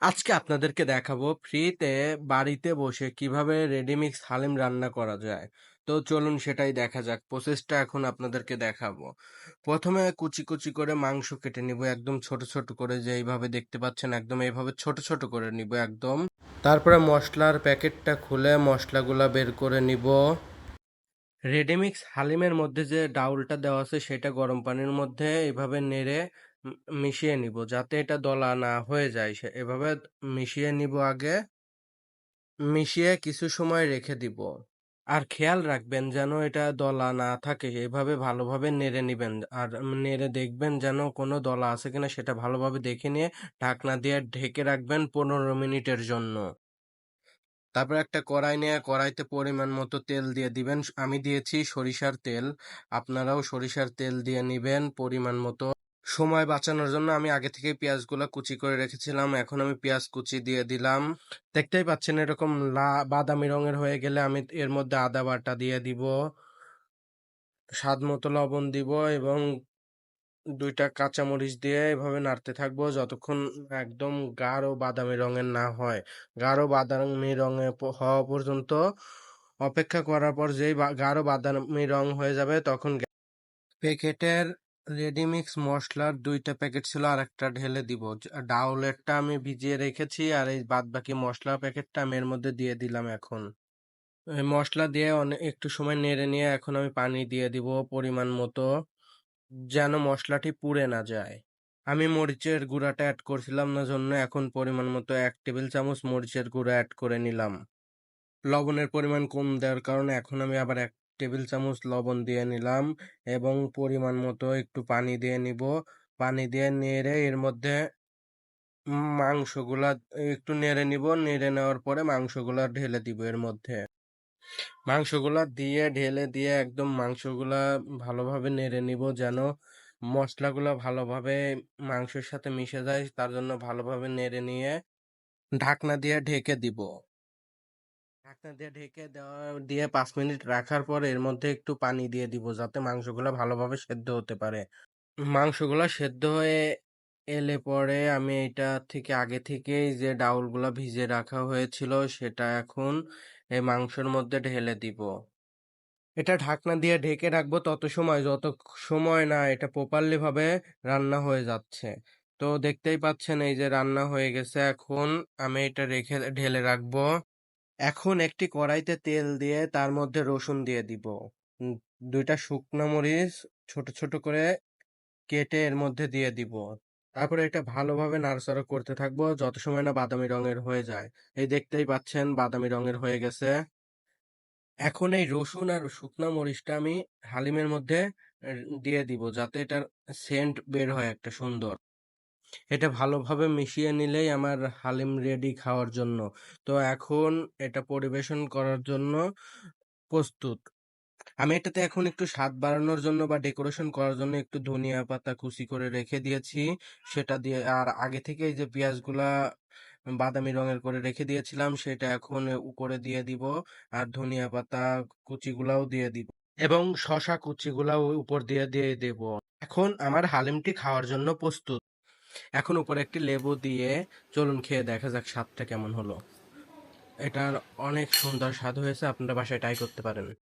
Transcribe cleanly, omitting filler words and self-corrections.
আজকে আপনাদেরকে দেখাবো ফ্রিতে বাড়িতে বসে কিভাবে রেডিমিক্স হালিম রান্না করা যায়। তো চলুন সেটাই দেখা যাক। প্রসেসটা এখন আপনাদেরকে দেখাবো। প্রথমে কুচি কুচি করে মাংস কেটে নিব, একদম ছোট ছোট করে, যে এইভাবে দেখতে পাচ্ছেন, একদম এইভাবে ছোট ছোট করে নিব একদম। তারপরে মশলার প্যাকেটটা খুলে মশলাগুলা বের করে নিব। রেডিমিক্স হালিমের মধ্যে যে ডাউলটা দেওয়া আছে সেটা গরম পানির মধ্যে এভাবে নেড়ে মিশিয়ে নিব, যাতে এটা দলা না হয়ে যায়। এভাবে মিশিয়ে নিব আগে, মিশিয়ে কিছু সময় রেখে দিব। আর খেয়াল রাখবেন যেন এটা দলা না থাকে, এভাবে ভালোভাবে নেড়ে নিবেন। আর নেড়ে দেখবেন যেন কোনো দলা আছে কিনা সেটা ভালোভাবে দেখে নিয়ে ঢাকনা দিয়ে ঢেকে রাখবেন 15 মিনিটের জন্য। তারপর একটা কড়াই নিয়ে কড়াইতে পরিমাণ মতো তেল দিয়ে দিবেন। আমি দিয়েছি সরিষার তেল, আপনারাও সরিষার তেল দিয়ে নিবেন পরিমাণ মতো। সময় বাঁচানোর জন্য আমি আগে থেকে পেঁয়াজগুলো কুচি করে রেখেছিলাম, এখন আমি পেঁয়াজ কুচি দিয়ে দিলাম। দেখতেই পাচ্ছেন এরকম বাদামি রঙের হয়ে গেলে আমি এর মধ্যে আদা বাটা দিয়ে দিব, স্বাদ মতো লবণ দিব এবং 2টা কাঁচামরিচ দিয়ে এভাবে নাড়তে থাকবো যতক্ষণ একদম গাঢ় বাদামি রঙের না হয়। গাঢ় বাদামি রঙে হওয়া পর্যন্ত অপেক্ষা করার পর যেই গাঢ় বাদামি রং হয়ে যাবে তখন প্যাকেটের রেডিমিক্স মশলার 2টা প্যাকেট ছিল, আর একটা ঢেলে দিব। ডাউলেরটা আমি ভিজিয়ে রেখেছি, আর এই বাদ বাকি মশলা প্যাকেটটা আমি এর মধ্যে দিয়ে দিলাম। এখন এই মশলা দিয়ে অনেক একটু সময় নেড়ে নিয়ে এখন আমি পানি দিয়ে দিব পরিমাণ মতো, যেন মশলাটি পুড়ে না যায়। আমি মরিচের গুঁড়াটা অ্যাড করছিলাম না জন্য এখন পরিমাণ মতো 1 টেবিল চামচ মরিচের গুঁড়া অ্যাড করে নিলাম। লবণের পরিমাণ কম দেওয়ার কারণে এখন আমি আবার 1 টেবিল চামচ লবণ দিয়ে নিলাম এবং পরিমাণ মতো একটু পানি দিয়ে নিব। পানি দিয়ে নেড়ে এর মধ্যে মাংসগুলা একটু নেড়ে নিব। নেড়ে নেওয়ার পরে মাংসগুলা ঢেলে দিব এর মধ্যে। মাংসগুলা দিয়ে ঢেলে দিয়ে একদম মাংসগুলা ভালোভাবে নেড়ে নিব, যেন মশলাগুলা ভালোভাবে মাংসের সাথে মিশে যায়। তার জন্য ভালোভাবে নেড়ে নিয়ে ঢাকনা দিয়ে ঢেকে দিব। ঢাকনা দিয়ে ঢেকে দিয়ে 5 মিনিট রাখার পর এর মধ্যে একটু পানি দিয়ে দিব, যাতে মাংসগুলা ভালোভাবে সেদ্ধ হতে পারে। মাংসগুলা সেদ্ধ হয়ে এলে পরে আমি এটা থেকে আগে থেকেই যে ডাউলগুলা ভিজে রাখা হয়েছিল সেটা এখন এই মাংসের মধ্যে ঢেলে দিব। এটা ঢাকনা দিয়ে ঢেকে রাখবো তত সময় যত সময় না এটা প্রপারলি ভাবে রান্না হয়ে যাচ্ছে। তো দেখতেই পাচ্ছেন এই যে রান্না হয়ে গেছে। এখন আমি এটা রেখে ঢেলে রাখবো। এখন একটি কড়াইতে তেল দিয়ে তার মধ্যে রসুন দিয়ে দিব। 2টা শুকনো মরিচ ছোট ছোট করে কেটে এর মধ্যে দিয়ে দিব। তারপরে এটা ভালোভাবে নাড়াচাড়া করতে থাকবো যত সময় না বাদামি রঙের হয়ে যায়। এই দেখতেই পাচ্ছেন বাদামি রঙের হয়ে গেছে। এখন এই রসুন আর শুকনা মরিচটা আমি হালিমের মধ্যে দিয়ে দিব, যাতে এটার সেন্ট বের হয় একটা সুন্দর। এটা ভালোভাবে মিশিয়ে নিলেই আমার হালিম রেডি খাওয়ার জন্য। তো এখন এটা পরিবেশন করার জন্য প্রস্তুত। আমি এটাতে এখন একটু স্বাদ বাড়ানোর জন্য বা ডেকোরেশন করার জন্য একটু ধনিয়া পাতা কুচি করে রেখে দিয়েছি, সেটা দিয়ে। আর আগে থেকে এই যে পেঁয়াজগুলা বাদামি রঙের করে রেখে দিয়েছিলাম সেটা এখন উপরে দিয়ে দিব, আর ধনিয়া পাতা কুচিগুলাও দিয়ে দিব এবং শসা কুচিগুলাও উপর দিয়ে দিয়ে দেব। এখন আমার হালিমটি খাওয়ার জন্য প্রস্তুত। এখন উপরে একটি লেবু দিয়ে চলুন খেয়ে দেখা যাক স্বাদটা কেমন হলো। এটার অনেক সুন্দর স্বাদ হয়েছে, আপনারা বাসায় ট্রাই করতে পারেন।